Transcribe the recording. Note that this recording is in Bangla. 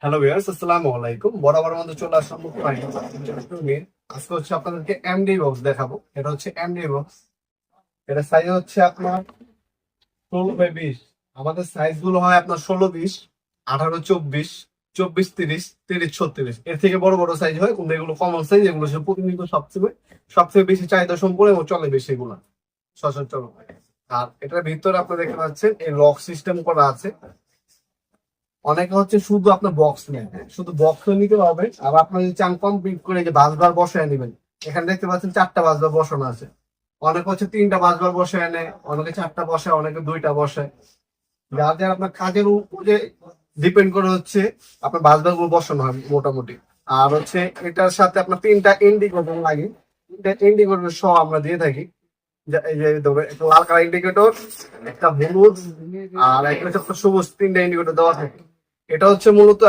হ্যালো ভিউয়ার্স, আসসালামু আলাইকুম। বরাবর মধ্যে চলে আসলাম নিয়ে। আজকে হচ্ছে আপনাদেরকে এমডি বক্স দেখাবো। এটা হচ্ছে এমডি বক্স। এটা সাইজ হচ্ছে আপনার 16x20। আমাদের সাইজ গুলো হয় আপনার 16-20, 18-24, 24-30, 30-36। এর থেকে বড় বড় সাইজ হয়, কিন্তু এগুলো কমন সাইজ। এগুলো সব প্রতিনিয়ত সবচেয়ে বেশি চাহিদা সম্পূর্ণ এবং চলে বেশি এগুলো সচরাচর। আর এটার ভিতরে আপনি দেখতে পাচ্ছেন এই লক সিস্টেম করা আছে। অনেকে হচ্ছে শুধু আপনার বক্স নেয়, শুধু বক্স নিতে পারবে। আর আপনার যদি চান কমপ্লিট করে যে বাসবার বসায় নেবেন, এখানে দেখতে পাচ্ছেন 4টা বাসবার বসানো আছে। অনেকে হচ্ছে 3টা বাসবার বসায় নেয়, অনেকে 4টা বসায়, অনেকে 2টা বসায়। যার যার আপনার কাজের উপরে ডিপেন্ড করে হচ্ছে আপনার বাসবার গুলো বসানো হবে মোটামুটি। আর হচ্ছে এটার সাথে আপনার 3টা ইন্ডিকেটর লাগে। 3টা ইন্ডিকেটর সহ আমরা দিয়ে থাকি। এই যে ধরো একটা লাল কালার ইন্ডিকেটর, একটা হলুদ, আর একটা হচ্ছে আপনার সবুজ। 3টা ইন্ডিকেটর দেওয়া থাকে। এটা হচ্ছে মূলত